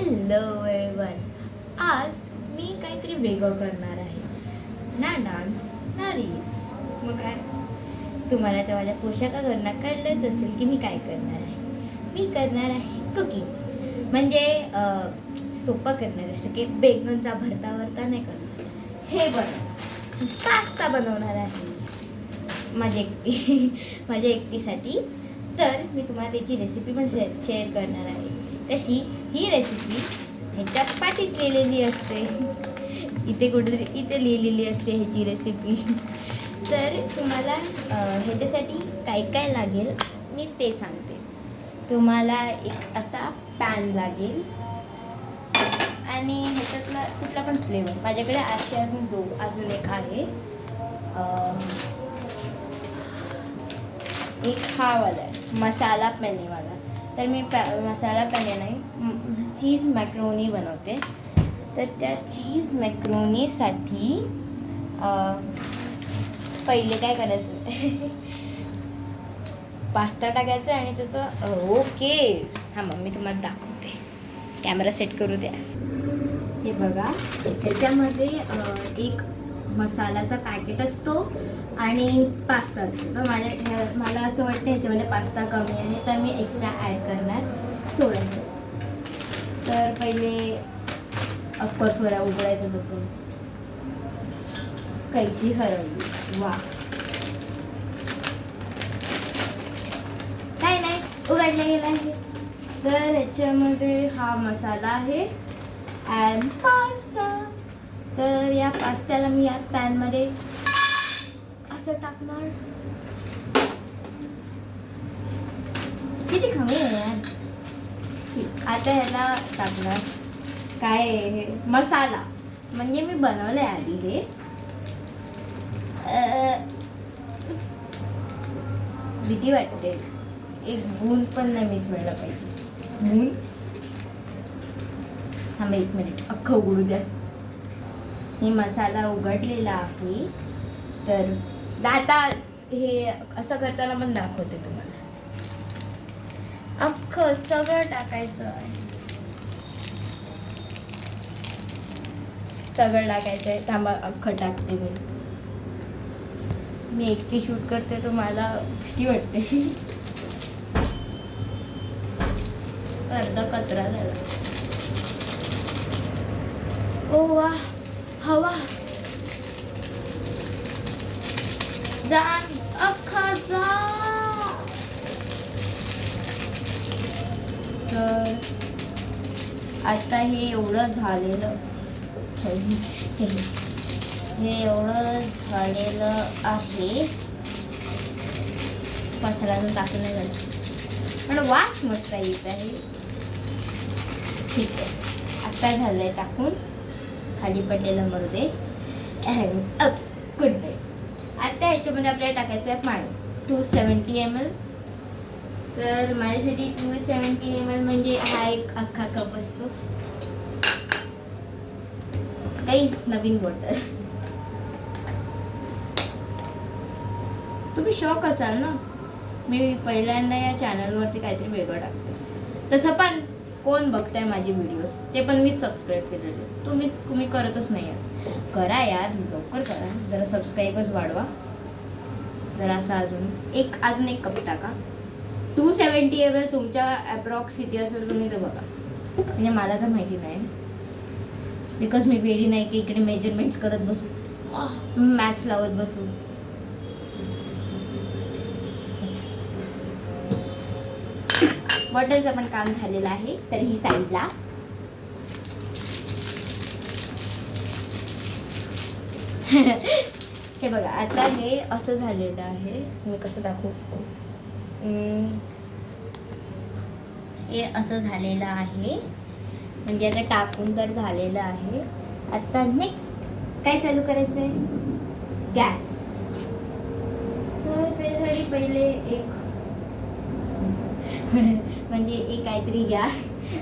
Hello everyone. आज मी काहीतरी वेगळं करणार आहे. ना डान्स ना रील्स. मग काय, तुम्हाला तर माझ्या पोशाखावरनं कळलंच असेल की मी काय करणार आहे. मी करणार आहे कुकिंग. म्हणजे सोपं करणार आहे, असं की बेंगनचा भरता भरता नाही करणार. हे बघा, पास्ता बनवणार आहे माझ्या एकटीसाठी. तर मी तुम्हाला त्याची रेसिपी पण शेअर करणार आहे. तशी ही रेसिपी ह्याच्या पाठीच लिहिलेली असते, इथे कुठेतरी इथे लिहिलेली असते ह्याची रेसिपी. तर तुम्हाला ह्याच्यासाठी काय काय लागेल मी ते सांगते. तुम्हाला एक असा पॅन लागेल आणि ह्याच्यातला कुठला पण फ्लेवर. माझ्याकडे असे अजून एक आहे. एक हा वाला आहे मसाला पेनेवाला. तर मी मसाला पेने नाही, चीज मॅक्रोनी बनवते. तर त्या चीज मॅक्रोनीसाठी पहिले काय करायचं, पास्ता टाकायचा आणि त्याचं ओके थांबा मी तुम्हाला दाखवते. कॅमेरा सेट करू द्या. हे बघा, त्याच्यामध्ये एक मसाल्याचा पॅकेट असतो आणि पास्ता असतो. तर मला असं वाटतं ह्याच्यामध्ये पास्ता कमी आहे, तर मी एक्स्ट्रा ॲड करणार थोडंसं. तर पहिले ऑफकोर्स उघडायचंच असेल. कैची हरवली, वा काय नाही, उघडला गेला आहे. तर ह्याच्यामध्ये हा मसाला आहे अँड पास्ता. तर या पास्त्याला मी या पॅनमध्ये असं टाकणार. किती कमी आहे यार. आता ह्याला टाकणार काय हे मसाला, म्हणजे मी बनवलंय आधी हे. भीती वाटते, एक गुण पण नाही मिस व्हायला पाहिजे. गुण थांबा एक मिनिट, अख्खं उघडू द्या. हे मसाला उघडलेला आहे. तर आता हे असं करताना पण दाखवते तुम्हाला. अख्खं सगळं टाकायचं आहे, सगळं टाकायचं आहे. थांबा अख्खं टाकते मी एकटी शूट करते, तर मला भीती वाटते. अर्धा कचरा झाला. ओ वा, हवा जा, अख्खा जा. तर आता हे एवढं झालेलं आहे. मसाल्यातून टाकून नाही झालं, पण वास मस्त येत आहे. ठीक आहे, आता झालंय टाकून, खाली पडलेलं मरू दे. Good day. आता ह्याच्यामध्ये आपल्याला टाकायचं आहे पाणी 270 ml. तर माझ्यासाठी 270 ml म्हणजे हा एक अख्खा कप असतो. काहीच नवीन बॉटल. तुम्ही शॉक असाल ना, मी पहिल्यांदा या चॅनलवरती काहीतरी वेगळं टाकते. तसं पण कोण बघताय माझे व्हिडिओज, ते पण मी सबस्क्राईब केलेले. तुम्ही करतच नाही आहात. करा यार, लवकर करा. जरा सबस्क्राईबर्स वाढवा. जरा असं अजून एक कप टाका. 270 ml तुमच्या अप्रॉक्स किती असेल तुम्ही तर बघा. म्हणजे मला तर माहिती नाही, बिकॉज मी वेडी नाही की इकडे मेजरमेंट्स करत बसू, मॅथ्स लावत बसू. बॉटलचं पण काम झालेलं आहे. तर ही साईडला. हे बघा, आता हे असं झालेलं आहे. मी कसं दाखवू, हे असं झालेलं आहे. म्हणजे आता टाकून तर झालेलं आहे. आता नेक्स्ट काय चालू करायचं आहे, गॅस. तर त्यासाठी पहिले एक म्हणजे एक काहीतरी घ्या,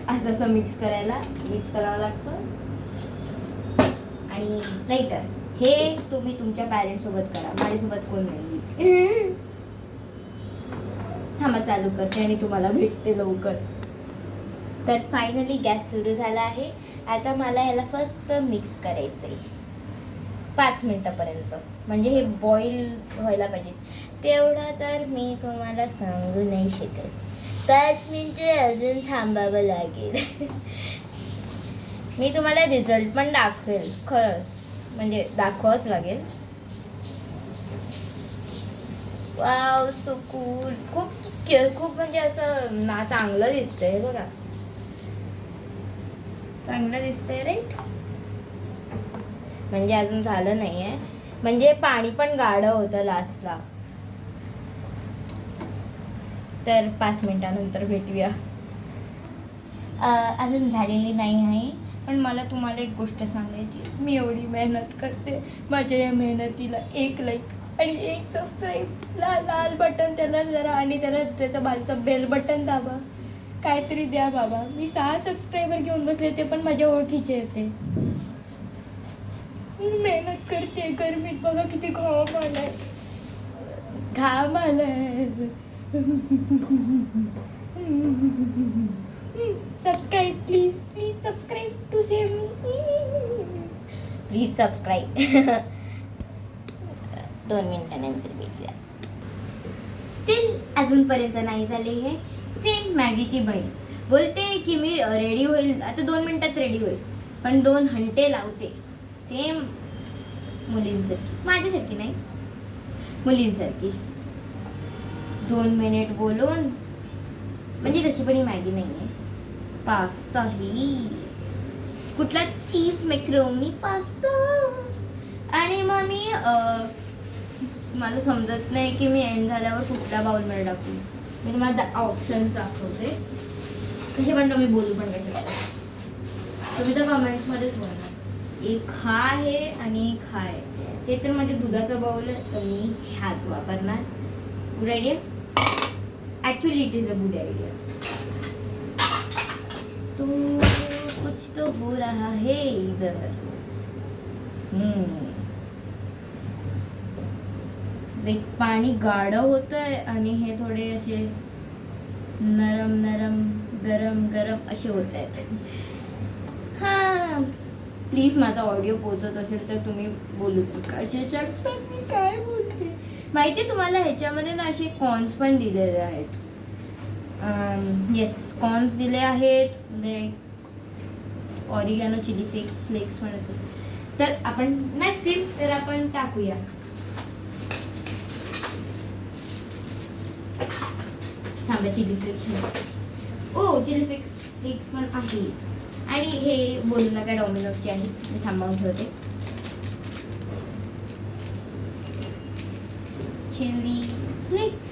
असं मिक्स करावं लागतं. आणि लाईटर, हे तुम्ही तुमच्या पॅरेंट्स सोबत करा, माझ्यासोबत कोण नाही. थांबा चालू करते आणि तुम्हाला भेटते लवकर. तर फायनली गॅस सुरू झाला आहे. आता मला ह्याला फक्त मिक्स करायचं आहे 5 मिनटापर्यंत, म्हणजे हे बॉईल व्हायला पाहिजे. तेवढा तर मी तुम्हाला सांगू नाही शकत. 5 मिनटं अजून थांबावं लागेल. मी तुम्हाला रिझल्ट पण दाखवेल, खरंच म्हणजे दाखवावंच लागेल. Wow, so cool. खूप म्हणजे असं ना चांगलं दिसतंय बघा, चांगलं दिसतंय राईट. म्हणजे अजून झालं नाही आहे, म्हणजे पाणी पण गाढं होतं लास्टला. तर 5 मिनिटानंतर भेटूया. अजून झालेली नाही आहे, पण मला तुम्हाला एक गोष्ट सांगायची. मी एवढी मेहनत करते, माझ्या या मेहनतीला 1 लाईक आणि 1 सबस्क्राईब, लाल बटन त्याला जरा, आणि त्याला त्याच्या बाजूचं बेल बटन दाबा, काहीतरी द्या बाबा. मी 6 सबस्क्रायबर घेऊन बसले, ते पण माझ्या ओळखीचे येते. मेहनत करते गरमीत, बघा किती घाम आलाय, घाम आलाय. Subscribe please, please subscribe to save me, please subscribe. 2 मिनिटानंतर भेटूया. स्टील अजूनपर्यंत नाही झाले. हे सेम मॅगीची बहीण बोलते की मी रेडी होईल आता, 2 मिनिटात रेडी होईल, पण 2 घंटे लावते. सेम मुलींसारखी, माझ्यासारखी नाही, मुलींसारखी. 2 मिनिट बोलून, म्हणजे तशी पण ही मॅगी नाही आहे, पास्ता ही, कुठला चीज मॅक्रोनी पास्ता. आणि मग मी मला समजत नाही की मी एंड झाल्यावर कुठल्या बाउलमध्ये टाकू. मी तुम्हाला ऑप्शन्स दाखवते, कसे पण तुम्ही बोलू पण कसे शकता. तुम्ही तर कमेंट्समध्येच बोलणार. एक हा आहे आणि एक हा आहे. हे तर माझ्या दुधाचा बाउल आहे, तर मी ह्याच वापरणार. Good idea, actually it is a good idea. तो कुछ तो हो रहा है इधर. एक पाणी गाढ होतंय आणि हे थोडे असे नरम नरम, गरम गरम असे होत आहेत. हां, प्लीज माझा ऑडिओ पोहोचत असेल तर तुम्ही बोलू कसे शकता. मी काय बोलते माहिती तुम्हाला, ह्याच्यामध्ये ना असे कॉर्न्स पण दिलेले आहेत. येस, कॉर्न्स दिले आहेत, ऑरिगॅनो चिली फ्लेक्स पण असेल. तर आपण नसतील तर आपण टाकूया. थांबा, चिली फ्लेक्स, ओ चिली फ्लेक्स पण आहे. आणि हे बोलू नका डॉमिनोजची आहे, मी थांबवून ठेवते. चिली फ्लेक्स,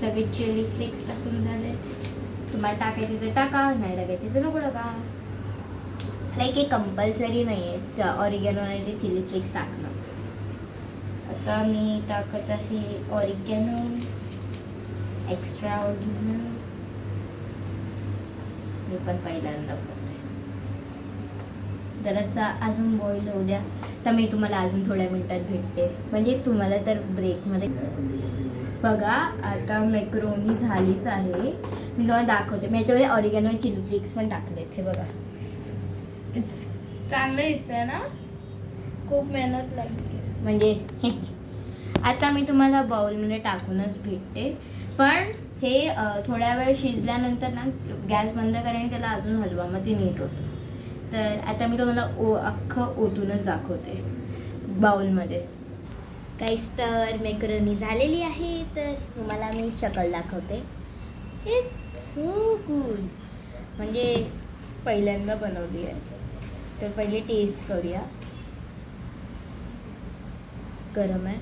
सगळे चिली फ्लेक्स टाकून झाले. तुम्हाला टाकायचे तर टाका, नाही टाकायचे तर नको टाका. लाईक हे कंपल्सरी नाही आहे ऑरिगॅनो आणि ते चिली फ्लेक्स टाकणं. आता मी टाकत आहे ऑरिगॅनो एक्स्ट्रा ऑरिजिनल. मी पण पहिल्यांदा करते. जरासा अजून बॉईल होऊ द्या, तर मी तुम्हाला अजून थोड्या मिनिटात भेटते. म्हणजे तुम्हाला तर ब्रेकमध्ये बघा. आता मॅक्रोनी झालीच आहे, मी तुम्हाला दाखवते. मी याच्यामध्ये ऑरिगॅनो चिली फ्लेक्स पण टाकलेत. हे बघा, चांगलं दिसतंय ना, खूप मेहनत लागली. म्हणजे आता मी तुम्हाला बाउलमध्ये टाकूनच भेटते. पण हे थोड्या वेळ शिजल्यानंतर ना गॅस बंद करा आणि त्याला अजून हलवा, मग ते नीट होतं. तर आता मी तुम्हाला अख्खं ओतूनच दाखवते बाउलमध्ये. काहीच तर मॅक्रोनी झालेली आहे, तर तुम्हाला मी शक्ल दाखवते. It's so good. म्हणजे पहिल्यांदा बनवली आहे, तर पहिले टेस्ट करूया. गरम आहे.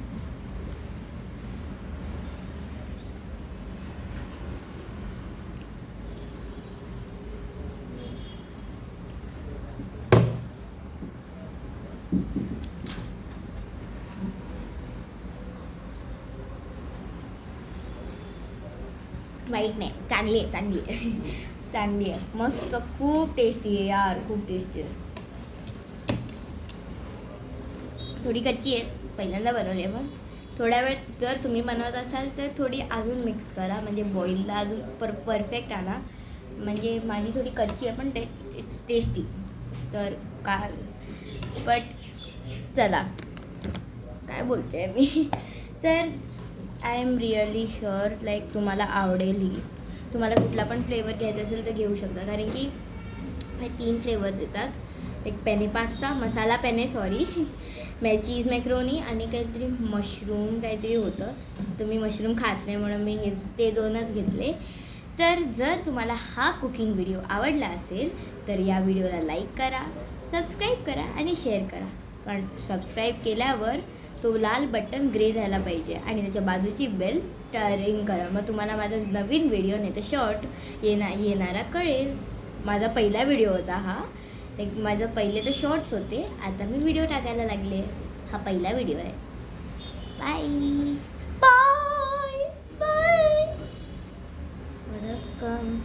वाईट नाही, चांगली आहे, चांगली आहे, चांगली आहे, मस्त, खूप टेस्टी आहे यार, खूप टेस्टी आहे. थोडी कच्ची आहे, पहिल्यांदा बनवली आहे, पण थोड्या वेळ जर तुम्ही बनवत असाल तर थोडी अजून मिक्स करा, म्हणजे बॉईलला अजून परफेक्ट आणा. म्हणजे माझी थोडी कच्ची आहे पण इट्स टेस्टी. तर काय बट चला काय बोलते मी. तर I am really sure like तुम्हाला आवडेल ही. तुम्हाला कुठला पण फ्लेवर घ्यायचा असेल तर घेऊ शकता, कारण की हे 3 फ्लेवर्स येतात. एक पेने पास्ता, मसाला पेने सॉरी, चीज मॅक्रोनी आणि काहीतरी मशरूम काहीतरी होतं. तुम्ही मशरूम खात नाही म्हणून मी ते 2च घेतले. तर जर तुम्हाला हा कुकिंग व्हिडिओ आवडला असेल तर या व्हिडिओला लाईक करा, सबस्क्राईब करा आणि शेअर करा. कारण सबस्क्राईब केल्यावर तो लाल बटन ग्रे झाला पाहिजे आणि त्याच्या बाजूची बेल रिंग करा. मग तुम्हाला माझा नवीन व्हिडिओ नाही तर शॉर्ट येणारा कळेल. माझा पहिला व्हिडिओ होता हा. माझं पहिले तर शॉर्ट्स होते, आता मी व्हिडिओ टाकायला लागले. हा पहिला व्हिडिओ आहे. Bye bye bye. वणक्कम.